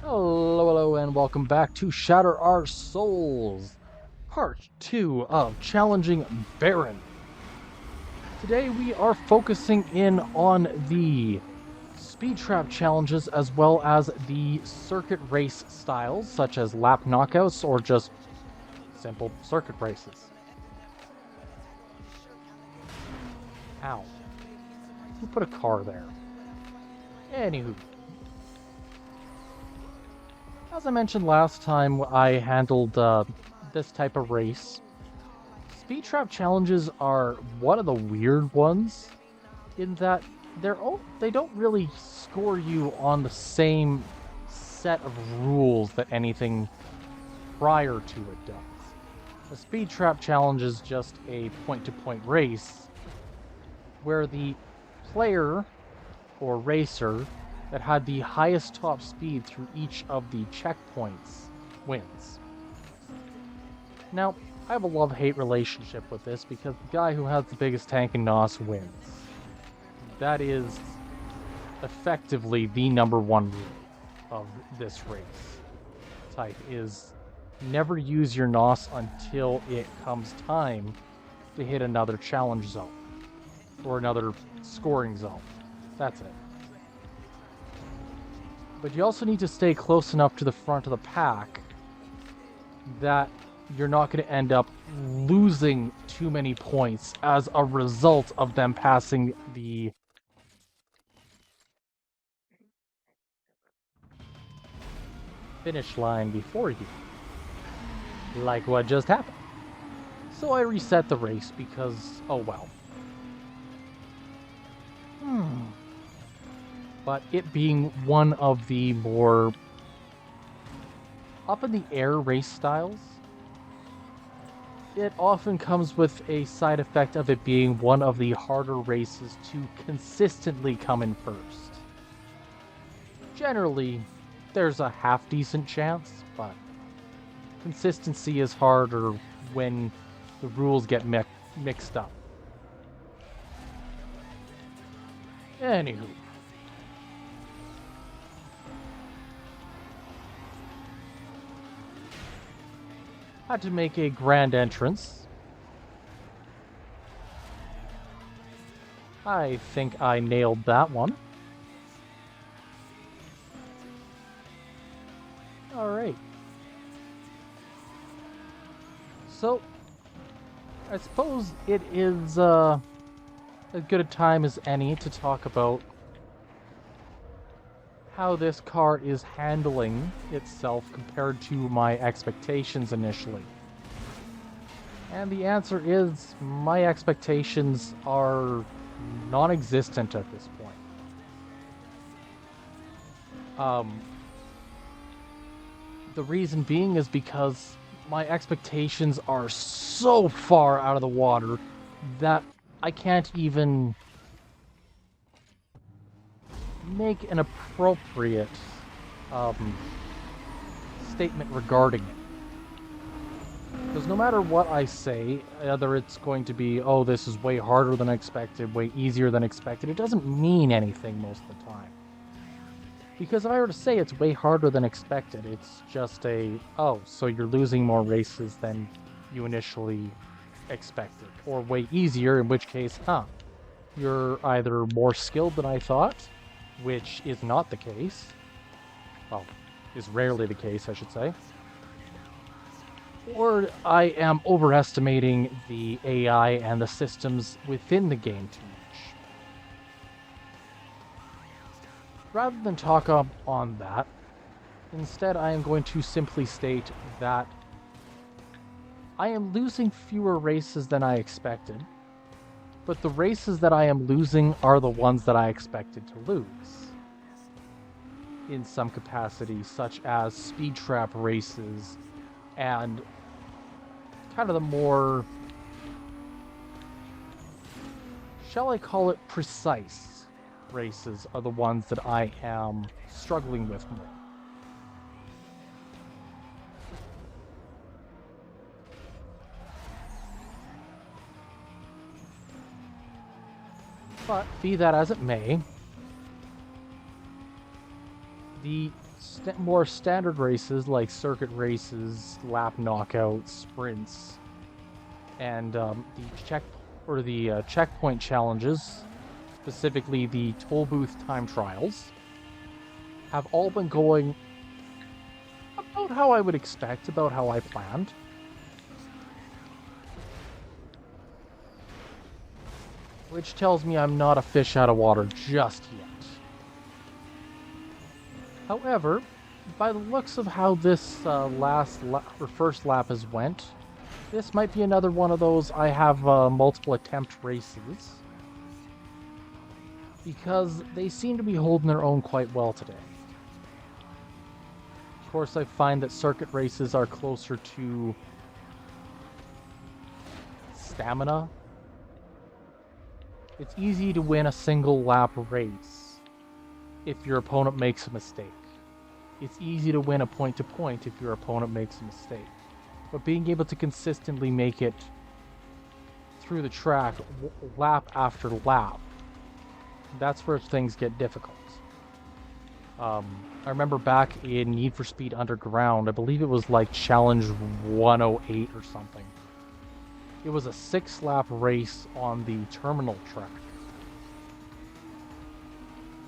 Hello, and welcome back to Shatter Our Souls, Part 2 of Challenging Baron. Today we are focusing in on the speed trap challenges as well as the circuit race styles, such as lap knockouts or just simple circuit races. Ow. Who put a car there? Anywho. As I mentioned last time I handled this type of race, speed trap challenges are one of the weird ones in that they don't really score you on the same set of rules that anything prior to it does. A speed trap challenge is just a point-to-point race where the player or racer that had the highest top speed through each of the checkpoints wins. Now, I have a love-hate relationship with this because the guy who has the biggest tank and NOS wins. That is effectively the number one rule of this race type is never use your NOS until it comes time to hit another challenge zone or another scoring zone. That's it. But you also need to stay close enough to the front of the pack that you're not going to end up losing too many points as a result of them passing the finish line before you. Like what just happened. So I reset the race because, oh well. But it being one of the more up in the air race styles, it often comes with a side effect of it being one of the harder races to consistently come in first. Generally, there's a half-decent chance, but consistency is harder when the rules get mixed up. Anywho. Had to make a grand entrance. I think I nailed that one. Alright. So, I suppose it is as good a time as any to talk about how this car is handling itself compared to my expectations initially. And the answer is my expectations are non-existent at this point. The reason being is because my expectations are so far out of the water that I can't even make an appropriate statement regarding it. Because no matter what I say, whether it's going to be, oh, this is way harder than expected, way easier than expected, it doesn't mean anything most of the time. Because if I were to say it's way harder than expected, it's just oh, so you're losing more races than you initially expected. Or way easier, in which case, you're either more skilled than I thought, which is not the case. Well, is rarely the case, I should say. Or I am overestimating the AI and the systems within the game too much. Rather than talk up on that, instead I am going to simply state that I am losing fewer races than I expected, but the races that I am losing are the ones that I expected to lose. In some capacity, such as speed trap races and kind of the more, shall I call it, precise races are the ones that I am struggling with more. But be that as it may, The more standard races like circuit races, lap knockouts, sprints, and the checkpoint challenges, specifically the toll booth time trials, have all been going about how I would expect, about how I planned. Which tells me I'm not a fish out of water just yet. However, by the looks of how this first lap has went, this might be another one of those I have multiple attempt races. Because they seem to be holding their own quite well today. Of course, I find that circuit races are closer to stamina. It's easy to win a single lap race if your opponent makes a mistake. It's easy to win a point-to-point if your opponent makes a mistake. But being able to consistently make it through the track lap after lap, that's where things get difficult. I remember back in Need for Speed Underground, I believe it was like Challenge 108 or something. It was a 6-lap race on the terminal track.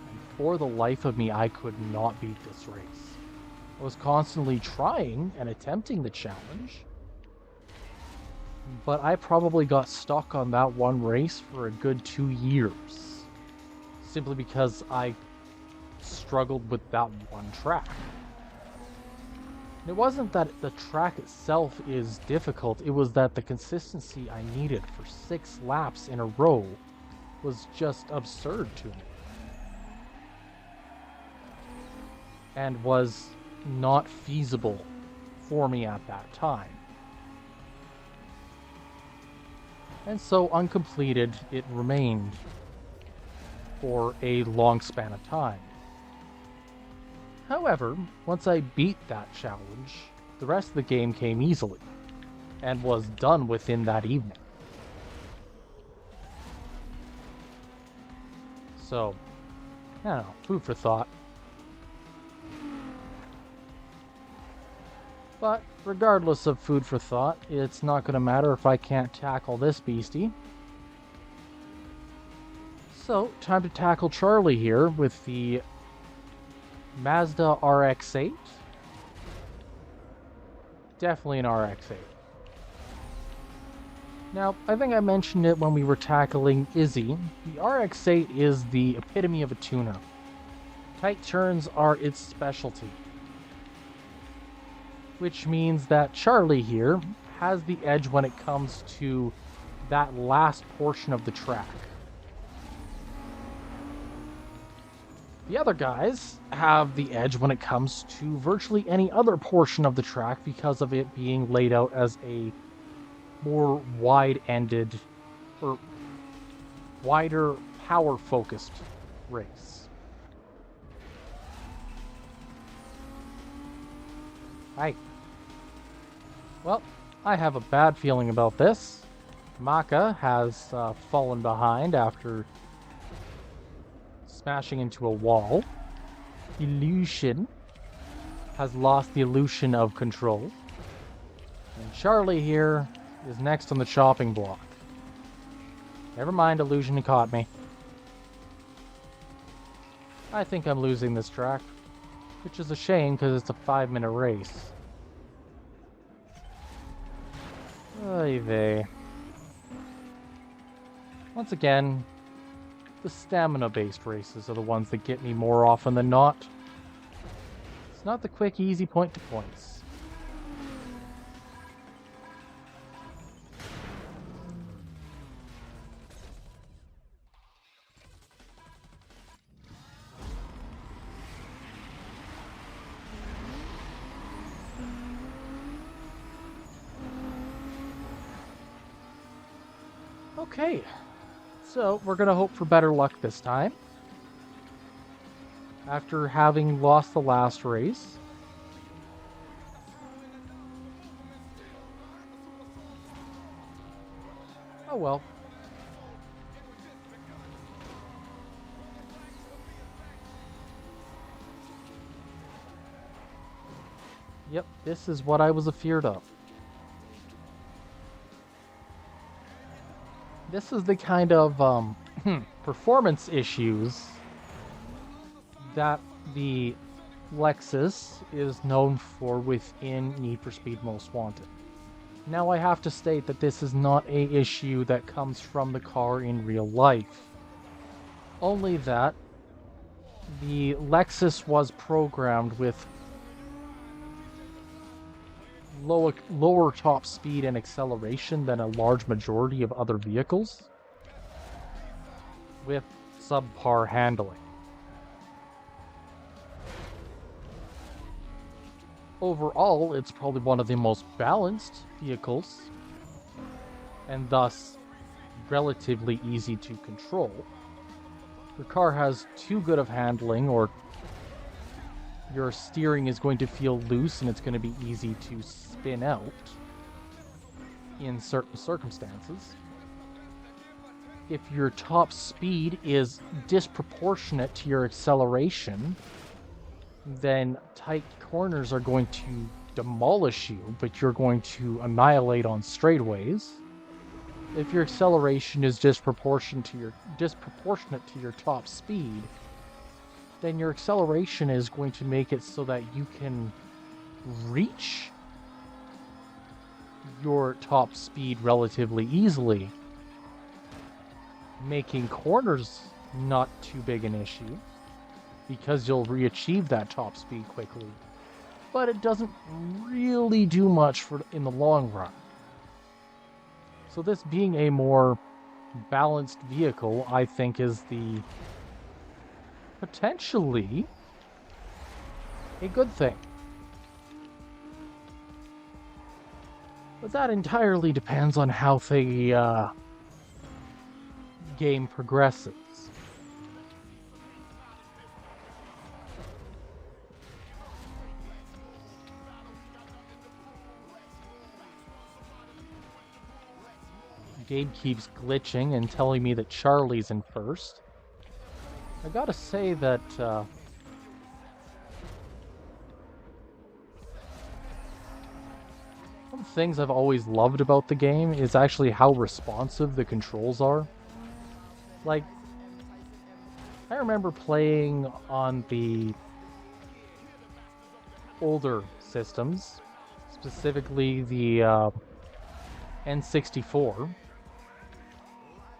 And for the life of me, I could not beat this race. I was constantly trying and attempting the challenge, but I probably got stuck on that one race for a good 2 years. Simply because I struggled with that one track. It wasn't that the track itself is difficult, it was that the consistency I needed for 6 laps in a row was just absurd to me. And was not feasible for me at that time. And so uncompleted it remained for a long span of time. However, once I beat that challenge, the rest of the game came easily, and was done within that evening. So, I don't know, food for thought. But, regardless of food for thought, it's not going to matter if I can't tackle this beastie. So, time to tackle Charlie here with the Mazda RX-8. Definitely an RX-8. Now, I think I mentioned it when we were tackling Izzy. The RX-8 is the epitome of a tuner. Tight turns are its specialty. Which means that Charlie here has the edge when it comes to that last portion of the track. The other guys have the edge when it comes to virtually any other portion of the track because of it being laid out as a more wide-ended or wider power-focused race. Hi. Well, I have a bad feeling about this. Maka has fallen behind after smashing into a wall. Illusion has lost the illusion of control. And Charlie here is next on the chopping block. Never mind, Illusion caught me. I think I'm losing this track, which is a shame because it's a 5-minute race. Oy vey. Once again, the stamina-based races are the ones that get me more often than not. It's not the quick, easy point-to-points. Okay. So, we're going to hope for better luck this time. After having lost the last race. Oh well. Yep, this is what I was afeared of. This is the kind of performance issues that the Lexus is known for within Need for Speed Most Wanted. Now I have to state that this is not a issue that comes from the car in real life. Only that the Lexus was programmed with lower top speed and acceleration than a large majority of other vehicles, with subpar handling. Overall, it's probably one of the most balanced vehicles, and thus relatively easy to control. The car has too good of handling, or your steering is going to feel loose and it's going to be easy to spin out in certain circumstances. If your top speed is disproportionate to your acceleration, then tight corners are going to demolish you, but you're going to annihilate on straightaways. If your acceleration is disproportionate to your top speed, then your acceleration is going to make it so that you can reach your top speed relatively easily, making corners not too big an issue, because you'll re-achieve that top speed quickly. But it doesn't really do much in the long run. So this being a more balanced vehicle, I think, is the potentially a good thing. But that entirely depends on how the game progresses. Game keeps glitching and telling me that Charlie's in first. I gotta say that one of the things I've always loved about the game is actually how responsive the controls are. Like, I remember playing on the older systems, specifically the N64,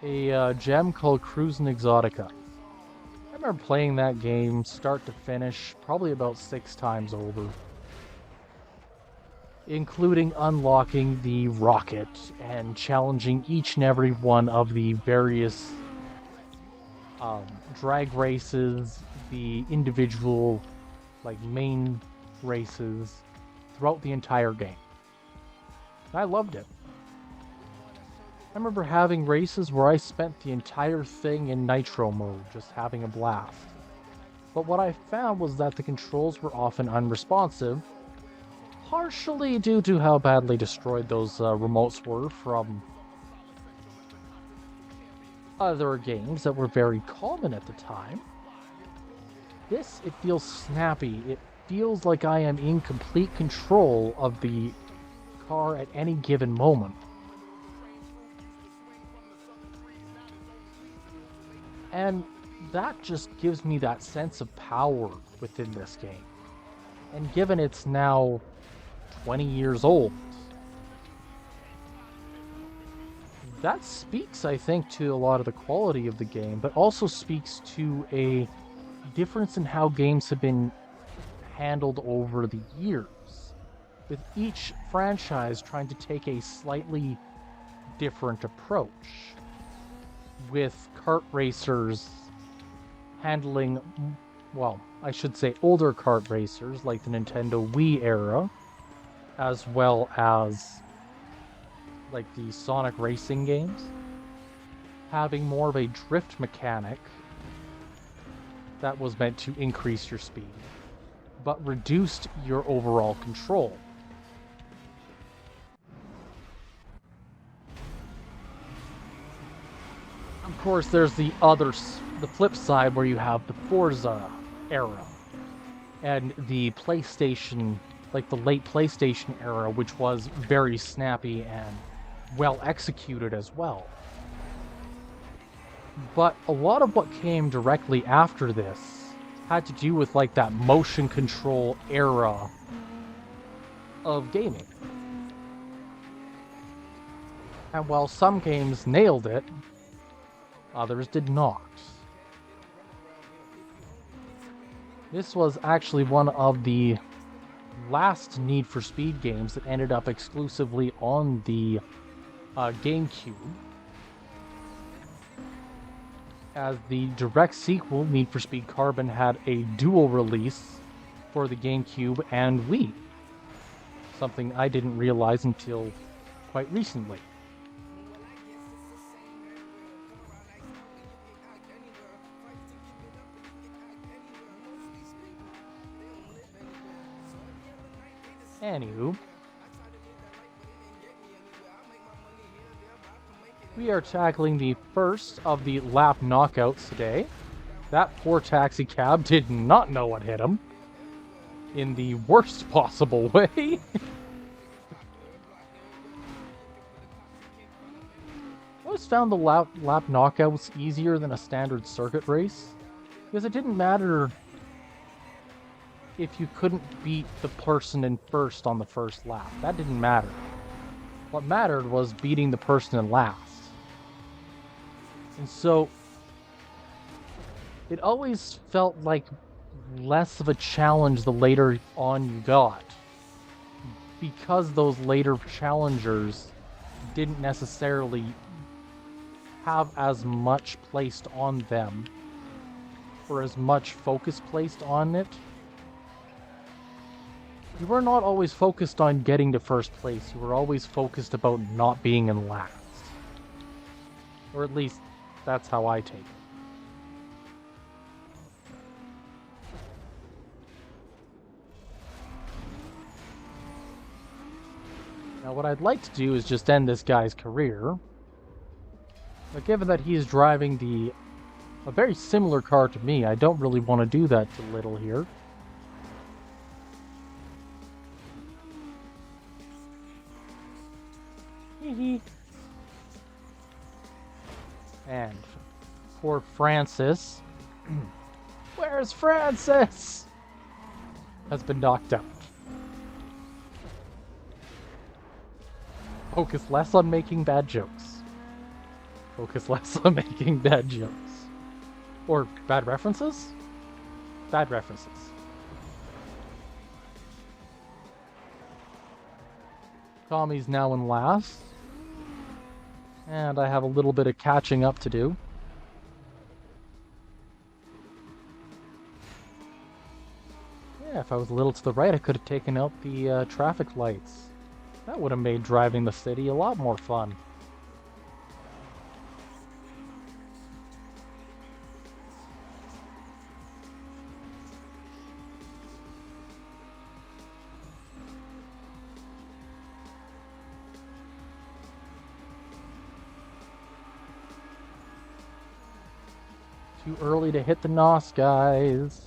a gem called Cruisin' Exotica. I remember playing that game start to finish probably about 6 times over, including unlocking the rocket and challenging each and every one of the various drag races, the individual main races throughout the entire game. I loved it. I remember having races where I spent the entire thing in nitro mode, just having a blast. But what I found was that the controls were often unresponsive, partially due to how badly destroyed those remotes were from other games that were very common at the time. This, it feels snappy. It feels like I am in complete control of the car at any given moment. And that just gives me that sense of power within this game. And given it's now 20 years old, that speaks, I think, to a lot of the quality of the game, but also speaks to a difference in how games have been handled over the years, with each franchise trying to take a slightly different approach, with kart racers handling, well, I should say older kart racers like the Nintendo Wii era, as well as the Sonic racing games, having more of a drift mechanic that was meant to increase your speed, but reduced your overall control. Of course, there's the flip side where you have the Forza era and the PlayStation, like the late PlayStation era, which was very snappy and well executed as well. But a lot of what came directly after this had to do with like that motion control era of gaming. And while some games nailed it, others did not. This was actually one of the last Need for Speed games that ended up exclusively on the GameCube, as the direct sequel, Need for Speed Carbon, had a dual release for the GameCube and Wii, something I didn't realize until quite recently. Anywho, we are tackling the first of the lap knockouts today. That poor taxi cab did not know what hit him, in the worst possible way. I always found the lap knockouts easier than a standard circuit race, because it didn't matter if you couldn't beat the person in first on the first lap. That didn't matter. What mattered was beating the person in last. And so it always felt like less of a challenge the later on you got, because those later challengers didn't necessarily have as much placed on them, or as much focus placed on it. You were not always focused on getting to first place, you were always focused about not being in last. Or at least, that's how I take it. Now what I'd like to do is just end this guy's career. But given that he's driving a very similar car to me, I don't really want to do that to Little here. And poor Francis. Where's Francis? Has been knocked out. Focus less on making bad jokes. Focus less on making bad jokes. Or bad references? Bad references. Tommy's now in last. And I have a little bit of catching up to do. Yeah, if I was a little to the right, I could have taken out the traffic lights. That would have made driving the city a lot more fun. Too early to hit the NOS, guys.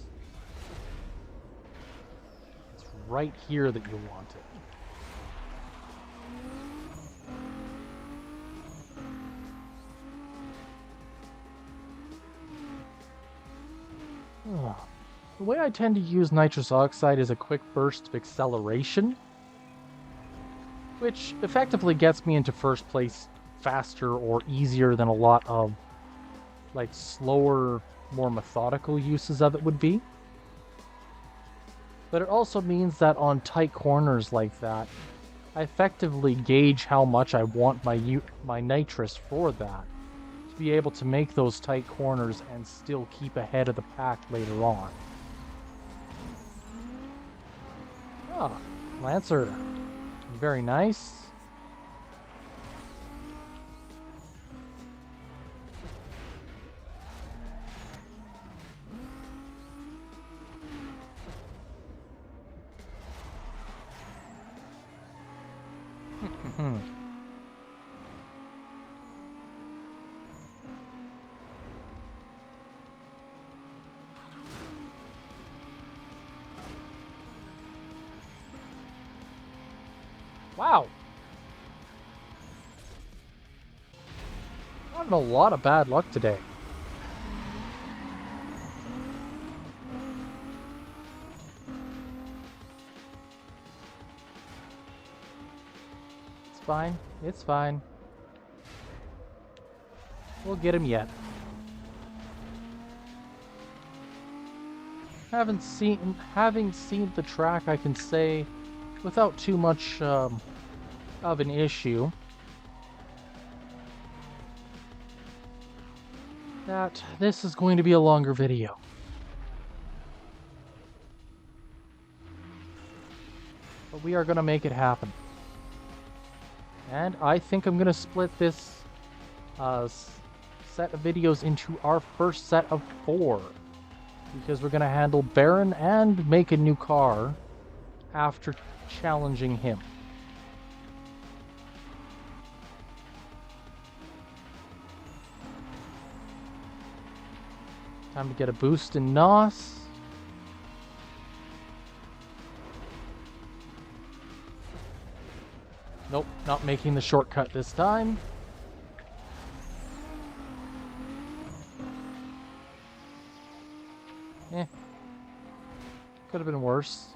It's right here that you want it. The way I tend to use nitrous oxide is a quick burst of acceleration, which effectively gets me into first place faster or easier than a lot of like slower, more methodical uses of it would be. But it also means that on tight corners like that, I effectively gauge how much I want my nitrous for that, to be able to make those tight corners and still keep ahead of the pack later on. Ah, Lancer. Very nice. Wow. I'm having a lot of bad luck today. It's fine. It's fine. We'll get him yet. Having seen the track, I can say without too much of an issue that this is going to be a longer video. But we are going to make it happen. And I think I'm going to split this set of videos into our first set of 4. Because we're going to handle Baron and make a new car after challenging him. Time to get a boost in NOS. Nope, not making the shortcut this time. Could have been worse.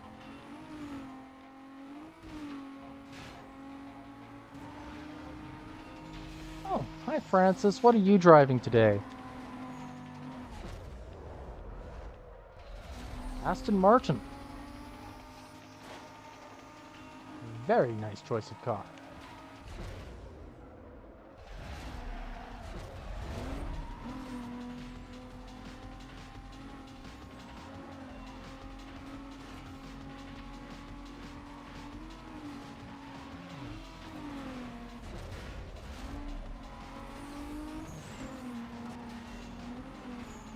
Oh, hi Francis. What are you driving today? Aston Martin. Very nice choice of car.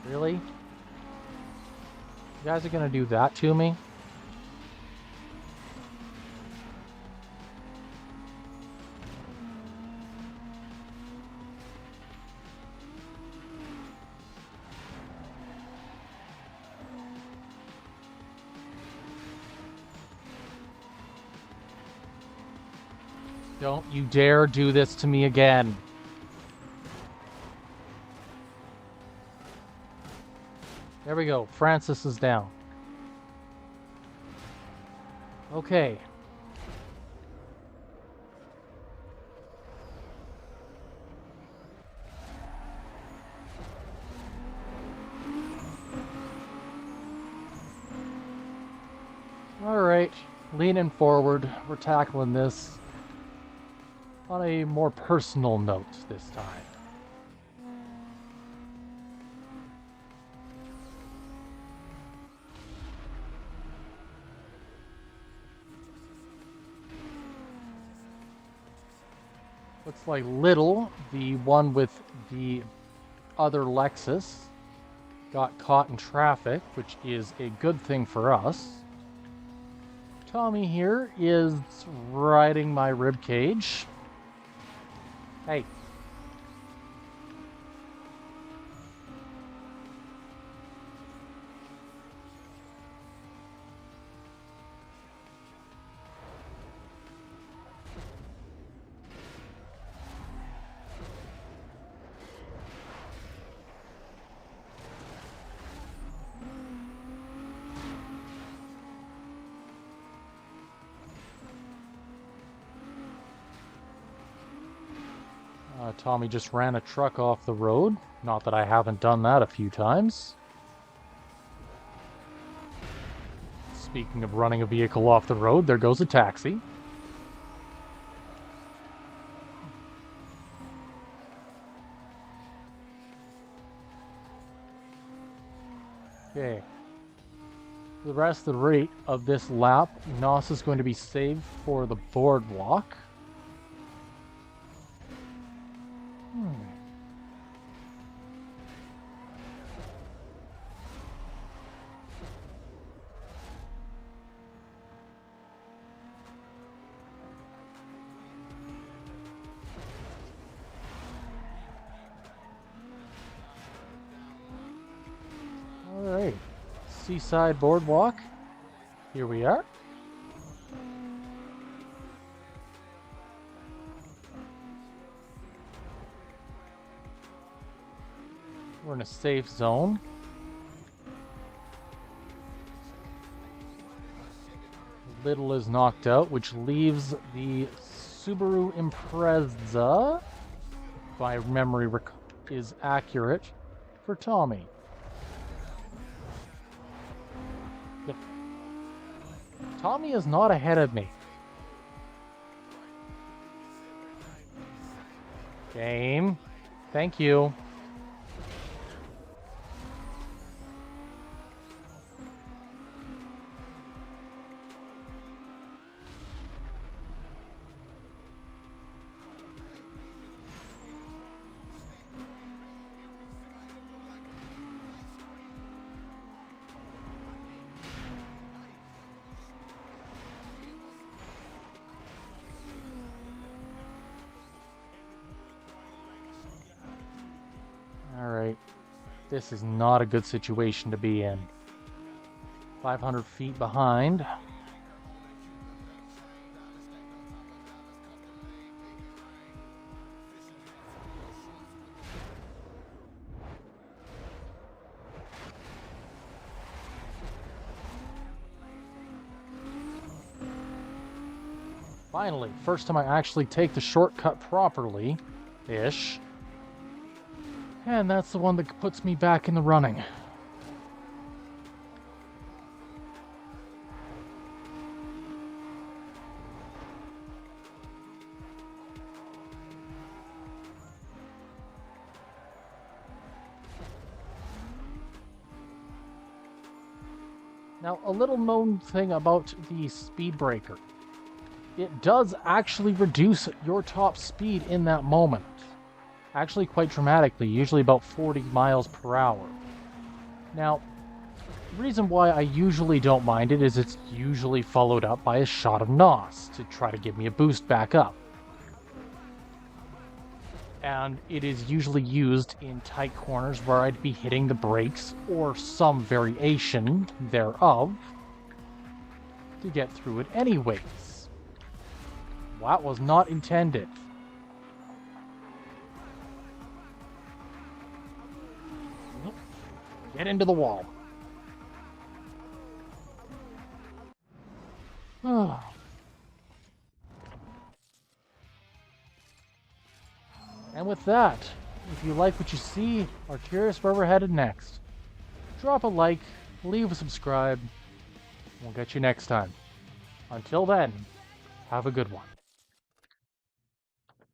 Really? You guys are gonna do that to me? Don't you dare do this to me again. There we go. Francis is down. Okay. Alright. Leaning forward. We're tackling this on a more personal note this time. Looks like Little, the one with the other Lexus, got caught in traffic, which is a good thing for us. Tommy here is riding my rib cage. Hey. Tommy just ran a truck off the road. Not that I haven't done that a few times. Speaking of running a vehicle off the road, there goes a taxi. Okay. The rest of this lap, NOS is going to be saved for the boardwalk. Alright, Seaside Boardwalk. Here we are. We're in a safe zone. Little is knocked out, which leaves the Subaru Impreza, if my memory is accurate, for Tommy. Tommy is not ahead of me. Game. Thank you. Alright, this is not a good situation to be in. 500 feet behind. Finally, first time I actually take the shortcut properly-ish. And that's the one that puts me back in the running. Now, a little known thing about the speed breaker. It does actually reduce your top speed in that moment. Actually quite dramatically, usually about 40 miles per hour. Now, the reason why I usually don't mind it is it's usually followed up by a shot of NOS to try to give me a boost back up. And it is usually used in tight corners where I'd be hitting the brakes or some variation thereof to get through it anyways. That was not intended. Get into the wall. And with that, if you like what you see, or curious where we're headed next, drop a like, leave a subscribe, we'll get you next time. Until then, have a good one.